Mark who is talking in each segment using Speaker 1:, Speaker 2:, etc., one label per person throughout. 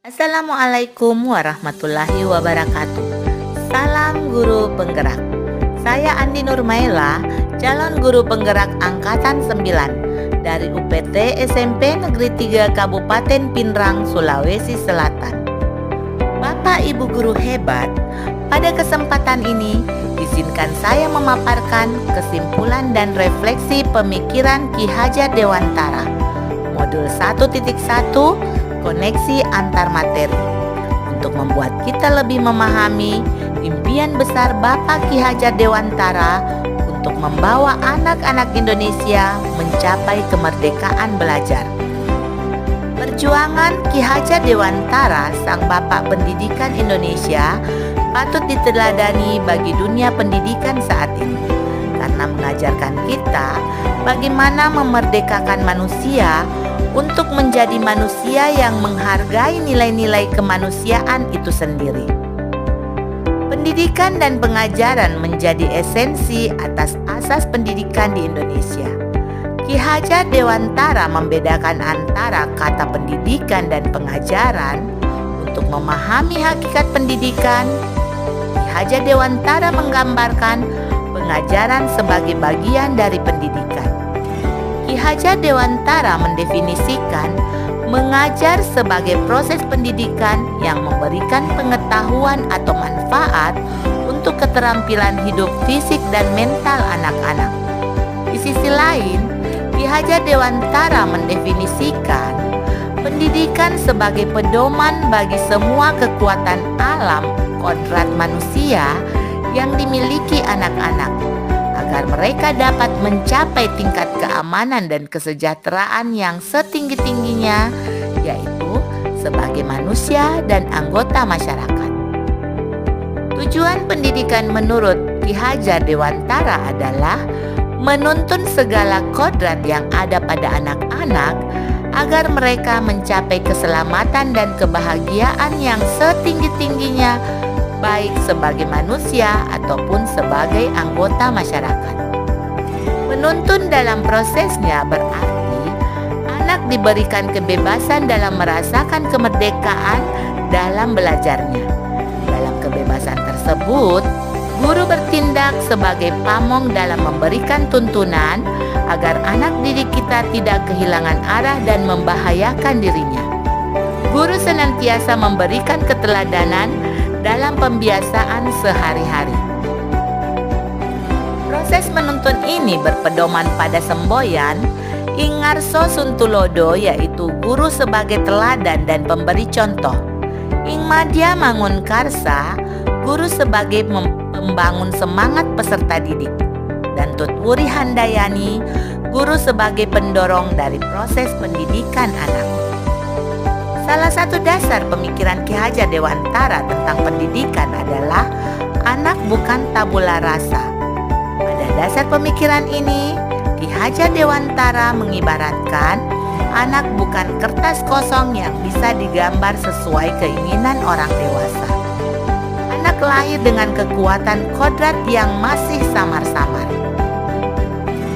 Speaker 1: Assalamualaikum warahmatullahi wabarakatuh. Salam guru penggerak. Saya Andi Nurmaila, calon guru penggerak angkatan 9 dari UPT SMP Negeri 3 Kabupaten Pinrang, Sulawesi Selatan. Bapak Ibu guru hebat, pada kesempatan ini izinkan saya memaparkan kesimpulan dan refleksi pemikiran Ki Hajar Dewantara Modul 1.1 Koneksi antar materi, untuk membuat kita lebih memahami impian besar Bapak Ki Hajar Dewantara untuk membawa anak-anak Indonesia mencapai kemerdekaan belajar. Perjuangan Ki Hajar Dewantara, sang Bapak Pendidikan Indonesia, patut diteladani bagi dunia pendidikan saat ini, karena mengajarkan kita bagaimana memerdekakan manusia untuk menjadi manusia yang menghargai nilai-nilai kemanusiaan itu sendiri. Pendidikan dan pengajaran menjadi esensi atas asas pendidikan di Indonesia. Ki Hajar Dewantara membedakan antara kata pendidikan dan pengajaran. Untuk memahami hakikat pendidikan, Ki Hajar Dewantara menggambarkan pengajaran sebagai bagian dari pendidikan. Ki Hajar Dewantara mendefinisikan mengajar sebagai proses pendidikan yang memberikan pengetahuan atau manfaat untuk keterampilan hidup fisik dan mental anak-anak. Di sisi lain, Ki Hajar Dewantara mendefinisikan pendidikan sebagai pedoman bagi semua kekuatan alam kodrat manusia yang dimiliki anak-anak, agar mereka dapat mencapai tingkat keamanan dan kesejahteraan yang setinggi-tingginya, yaitu sebagai manusia dan anggota masyarakat. Tujuan pendidikan menurut Ki Hajar Dewantara adalah menuntun segala kodrat yang ada pada anak-anak agar mereka mencapai keselamatan dan kebahagiaan yang setinggi-tingginya, baik sebagai manusia ataupun sebagai anggota masyarakat. Menuntun dalam prosesnya berarti anak diberikan kebebasan dalam merasakan kemerdekaan dalam belajarnya. Dalam kebebasan tersebut, guru bertindak sebagai pamong dalam memberikan tuntunan agar anak didik kita tidak kehilangan arah dan membahayakan dirinya. Guru senantiasa memberikan keteladanan dalam pembiasaan sehari-hari. Proses menuntun ini berpedoman pada semboyan Ingarso Suntulodo, yaitu guru sebagai teladan dan pemberi contoh. Ing Madya Mangunkarsa, guru sebagai membangun semangat peserta didik. Dan Tutwuri Handayani, guru sebagai pendorong dari proses pendidikan anak. Salah satu dasar pemikiran Ki Hajar Dewantara tentang pendidikan adalah anak bukan tabula rasa. Pada dasar pemikiran ini, Ki Hajar Dewantara mengibaratkan anak bukan kertas kosong yang bisa digambar sesuai keinginan orang dewasa. Anak lahir dengan kekuatan kodrat yang masih samar-samar.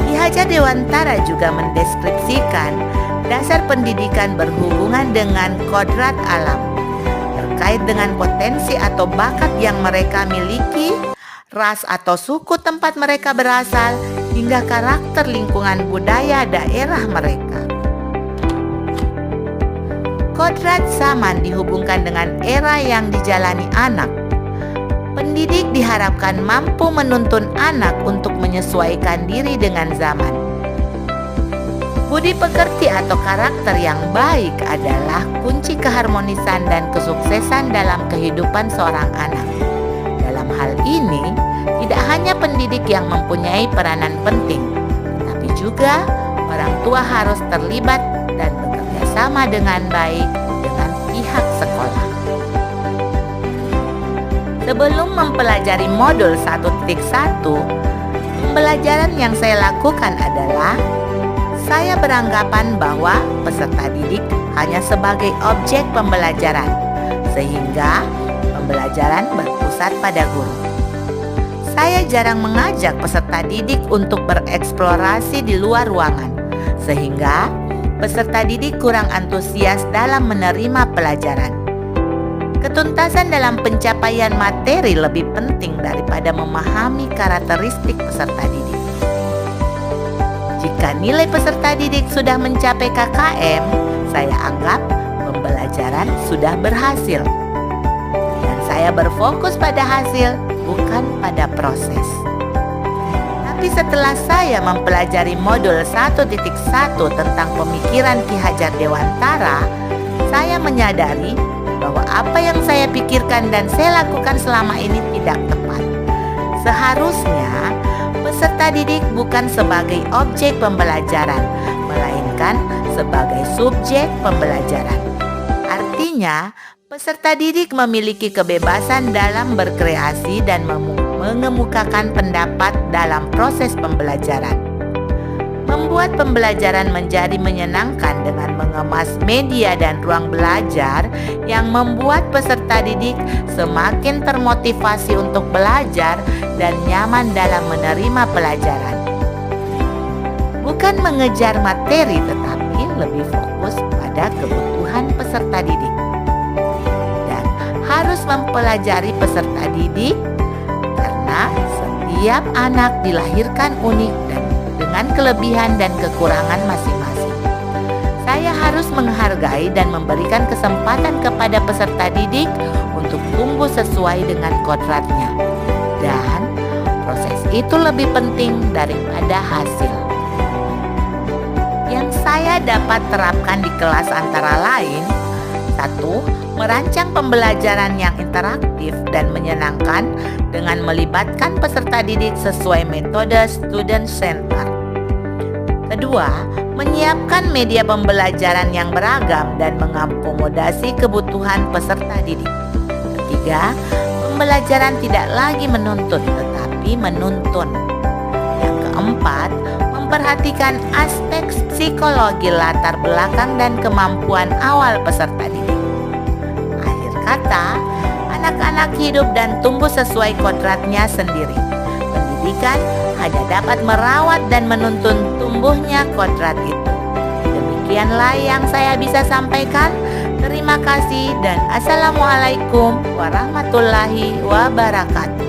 Speaker 1: Ki Hajar Dewantara juga mendeskripsikan dasar pendidikan berhubungan dengan kodrat alam, terkait dengan potensi atau bakat yang mereka miliki, ras atau suku tempat mereka berasal, hingga karakter lingkungan budaya daerah mereka. Kodrat zaman dihubungkan dengan era yang dijalani anak. Pendidik diharapkan mampu menuntun anak untuk menyesuaikan diri dengan zaman. Budi pekerti atau karakter yang baik adalah kunci keharmonisan dan kesuksesan dalam kehidupan seorang anak. Dalam hal ini, tidak hanya pendidik yang mempunyai peranan penting, tetapi juga orang tua harus terlibat dan bekerja sama dengan baik dengan pihak sekolah. Sebelum mempelajari modul 1.1, pembelajaran yang saya lakukan adalah saya beranggapan bahwa peserta didik hanya sebagai objek pembelajaran, sehingga pembelajaran berpusat pada guru. Saya jarang mengajak peserta didik untuk bereksplorasi di luar ruangan, sehingga peserta didik kurang antusias dalam menerima pelajaran. Ketuntasan dalam pencapaian materi lebih penting daripada memahami karakteristik peserta didik. Jika nilai peserta didik sudah mencapai KKM, saya anggap pembelajaran sudah berhasil. Dan saya berfokus pada hasil, bukan pada proses. Tapi setelah saya mempelajari modul 1.1 tentang pemikiran Ki Hajar Dewantara, saya menyadari bahwa apa yang saya pikirkan dan saya lakukan selama ini tidak tepat. Seharusnya peserta didik bukan sebagai objek pembelajaran, melainkan sebagai subjek pembelajaran. Artinya, peserta didik memiliki kebebasan dalam berkreasi dan mengemukakan pendapat dalam proses pembelajaran. Membuat pembelajaran menjadi menyenangkan dengan mengemas media dan ruang belajar yang membuat peserta didik semakin termotivasi untuk belajar dan nyaman dalam menerima pelajaran. Bukan mengejar materi, tetapi lebih fokus pada kebutuhan peserta didik. Dan harus mempelajari peserta didik karena setiap anak dilahirkan unik dan dengan kelebihan dan kekurangan masing-masing. Saya harus menghargai dan memberikan kesempatan kepada peserta didik untuk tumbuh sesuai dengan kodratnya. Dan proses itu lebih penting daripada hasil. Yang saya dapat terapkan di kelas antara lain: 1. Merancang pembelajaran yang interaktif dan menyenangkan dengan melibatkan peserta didik sesuai metode student center. 2. Menyiapkan media pembelajaran yang beragam dan mengakomodasi kebutuhan peserta didik. 3. Pembelajaran tidak lagi menuntut tetapi menuntun. Yang keempat, memperhatikan aspek psikologi latar belakang dan kemampuan awal peserta didik. Akhir kata, anak-anak hidup dan tumbuh sesuai kodratnya sendiri. Pendidikan hanya dapat merawat dan menuntun tumbuhnya kodrat itu. Demikianlah yang saya bisa sampaikan. Terima kasih dan Assalamualaikum warahmatullahi wabarakatuh.